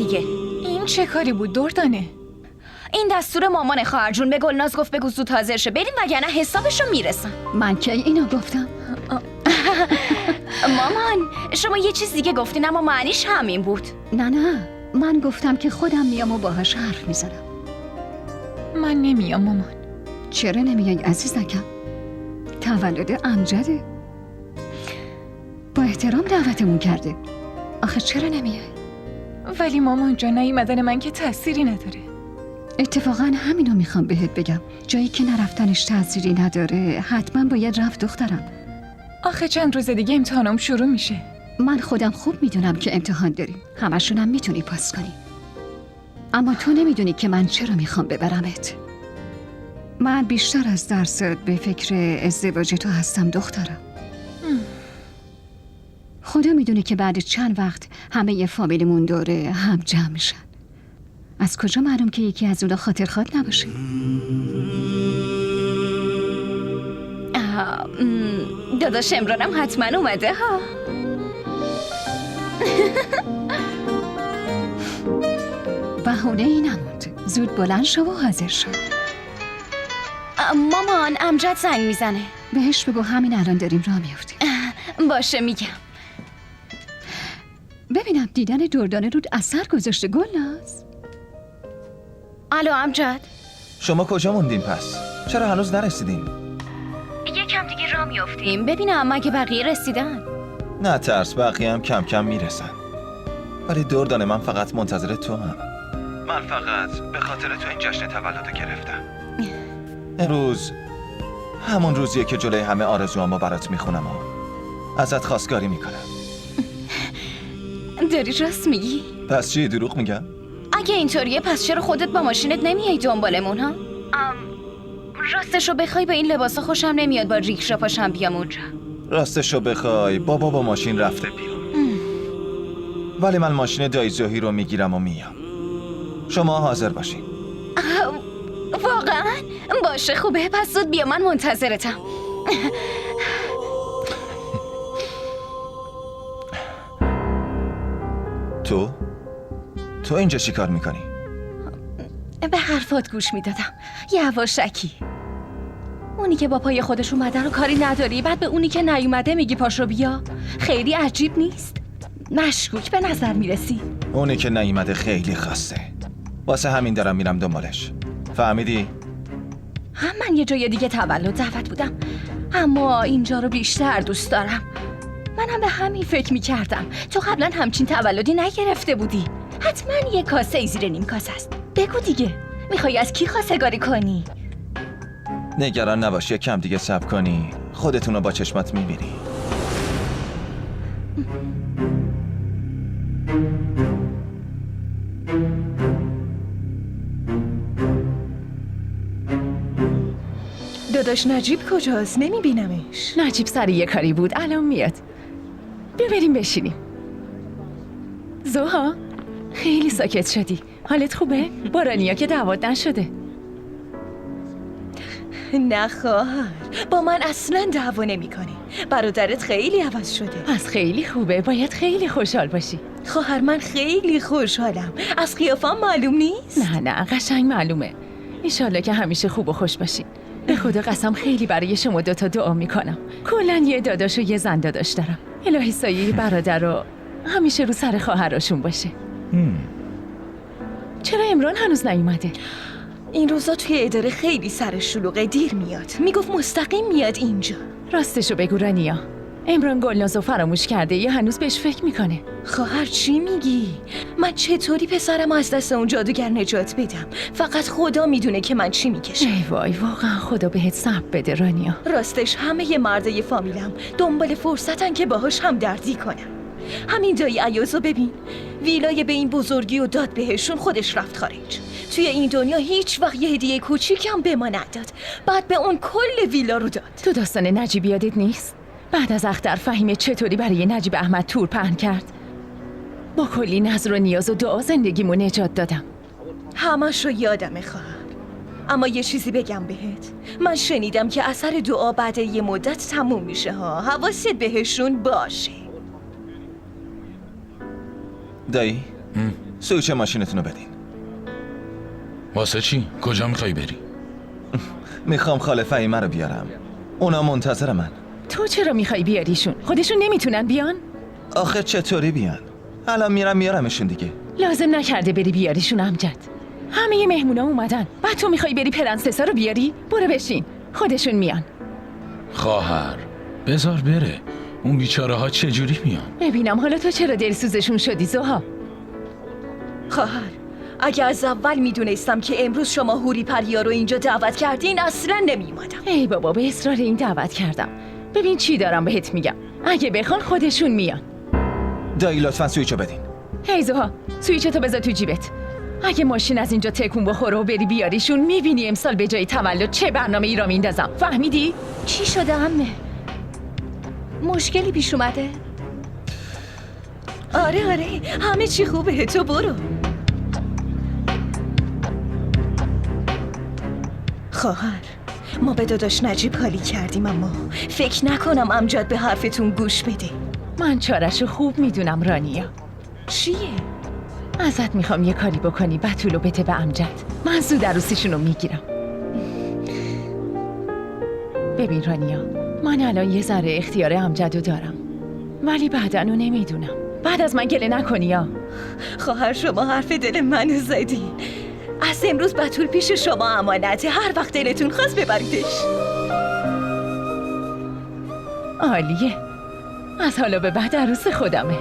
دیگه. این چه کاری بود دردانه؟ این دستور مامان خواهر جون. به گلناز گفت بگو زود حاضر شه بریم وگرنه حسابشو میرسن. من که اینو گفتم؟ مامان شما یه چیز دیگه گفتین اما معنیش همین بود. نه من گفتم که خودم میام و باهاش حرف میزنم. من نمیام مامان. چرا نمیای عزیزکم؟ تولد امجده، با احترام دعوتمون کرده. آخه چرا نمیای؟ ولی مامان جان نیومدن من که تأثیری نداره. اتفاقا همینو میخوام بهت بگم. جایی که نرفتنش تأثیری نداره حتما باید رفت دخترم. آخه چند روز دیگه امتحانم شروع میشه. من خودم خوب میدونم که امتحان داریم، همشونم میتونی پاس کنی. اما تو نمیدونی که من چرا میخوام ببرمت. من بیشتر از درست به فکر ازدواج تو هستم دخترم. خدا میدونه که بعد چند وقت همه ی فامیلمون دوره هم جمع میشن. از کجا معلوم که یکی از اونا خاطرخواه نباشه؟ داداش امرانم حتما اومده ها. بهونه ای نموند. زود بلند شو و حاضر شو. مامان امجد زنگ میزنه. بهش بگو همین الان داریم راه میافتیم. باشه میگم. ببینم دیدن دردانه رود اثر گذاشته گلناز. الو امجد. شما کجا موندین پس؟ چرا هنوز نرسیدیم؟ یکم دیگه راه میافتیم ببینم مگه بقیه رسیدن. نه ترس، بقیه هم کم کم میرسن. ولی دردانه من فقط منتظر تو هم. من فقط به خاطر تو این جشن تولد گرفتم. امروز همون روزیه که جلوی همه آرزوامو برات میخونم و ازت خواستگاری میکنم. داری راست میگی؟ پس چی دروغ میگم؟ اگه اینطوریه پس چرا خودت با ماشینت نمیای دنبالمون ها؟ راستشو بخوای با این لباسا خوشم نمیاد با ریکشا پاشم بیام اونجا. راستشو بخوای بابا با ماشین رفته بیرون. ولی من ماشین دایی زهی رو میگیرم و میام. شما حاضر باشین. واقعا؟ باشه خوبه پس زود بیا من منتظرتم. تو اینجا چی کار میکنی؟ به حرفات گوش میدادم. یواشکی. اونی که با پای خودش اومده رو کاری نداری بعد به اونی که نیومده میگی پاشو بیا. خیلی عجیب نیست؟ مشکوک به نظر میرسی. اونی که نیومده خیلی خسته، واسه همین دارم میرم دنبالش. فهمیدی؟ من یه جای دیگه تولد دعوت بودم اما اینجا رو بیشتر دوست دارم. منم به همین فکر میکردم. تو قبلا همچین تولدی نگرفته بودی. حتما یه کاسه زیر نیم کاسه است. بگو دیگه میخوای از کی خواستگاری کنی؟ نگران نباش، کم دیگه صبر کنی خودتونو با چشمات میبینی. داداش نجیب کجاست؟ نمیبینمش. نجیب سر یه کاری بود الان میاد. بیا بریم بشینیم. زوها خیلی ساکت شدی. حالت خوبه؟ بارانیا که دعوت نشده. نه خواهر با من اصلا دعوا نمی‌کنی. برادرت خیلی عوض شده. پس خیلی خوبه. باید خیلی خوشحال باشی. خواهر من خیلی خوشحالم. از قیافم معلوم نیست؟ نه قشنگ معلومه. انشالله که همیشه خوب و خوش باشین. به خدا قسم خیلی برای شما دوتا دعا میکنم. کلاً یه داداش و یه زن داداش دارم. الهی سایه برادر رو همیشه رو سر خواهراشون باشه. چرا امران هنوز نیومده؟ این روزا توی اداره خیلی سرش شلوغه، دیر میاد. میگفت مستقیم میاد اینجا. راستشو بگو رانیا، امران گلنازو فراموش کرده یا هنوز بهش فکر میکنه؟ خواهر چی میگی؟ من چطوری پسرم از دست اون جادوگر نجات بدم؟ فقط خدا میدونه که من چی میکشم. ای وای واقعا خدا بهت صبر بده رانیا. راستش همه مرده فامیلم دنبال فرصتن که باهاش هم دردی کنم. همین دایی ایازو ببین، ویلای به این بزرگی و داد بهشون، خودش رفت خارج. توی این دنیا هیچ وقت یه هدیه کوچیکم به ما نداد، بعد به اون کل ویلا رو داد. تو داستان نجیب یادت نیست؟ بعد از اختر فهیمه چطوری برای نجیب احمد تور پهن کرد. با کلی نظر و نیاز و دعا زندگیمو نجات دادم. همش رو یادمه خواهر. اما یه چیزی بگم بهت، من شنیدم که اثر دعا بعد یه مدت تموم میشه ها. حواست بهشون باشه. دایی سویچ ماشینتون رو بدین. واسه چی؟ کجا میخوای بری؟ میخوام خاله فهیمه رو بیارم. اونا منتظر من. تو چرا میخوای بیاریشون؟ خودشون نمیتونن بیان؟ آخه چطوری بیان؟ الان میرم میارمشون دیگه. لازم نکرده بری بیاریشون امجد. همه مهمونا اومدن. بعد تو میخوای بری پرنسسا رو بیاری؟ برو بشین. خودشون میان. خواهر بذار بره. اون بیچاره ها چجوری میان؟ ببینم حالا تو چرا دلسوزشون شدی زها؟ خواهر، اگه از اول میدونستم که امروز شما هوری پریا رو اینجا دعوت کردین اصلا نمیومدم. ای بابا به اصرار این دعوت کردم. ببین چی دارم بهت میگم. اگه بخوان خودشون میان. دایی لطفا سویچو بدین. هی زها، سویچتو بذار تو جیبت. اگه ماشین از اینجا تکون بخوره و بری بیاریشون میبینی امسال به جای تولد چه برنامه ای را میندازم. فهمیدی؟ چی شده عمه؟ مشکلی پیش اومده؟ آره همه چی خوبه، تو برو. خواهر، ما به داداش نجیب حالی کردیم اما فکر نکنم امجد به حرفتون گوش بده. من چارشو خوب میدونم رانیا. چیه؟ ازت میخوام یه کاری بکنی بتولو بده به امجد. من زود عروسیشونو میگیرم. ببین رانیا، من الان یه ذره اختیار امجدو دارم، ولی بعدنو نمیدونم. بعد از من گله نکنی یا؟ خواهر شما حرف دل منو زدین. از امروز بتول پیش شما امانته، هر وقت دلتون خواست ببریدش. عالیه. از حالا به بعد عروس خودمه.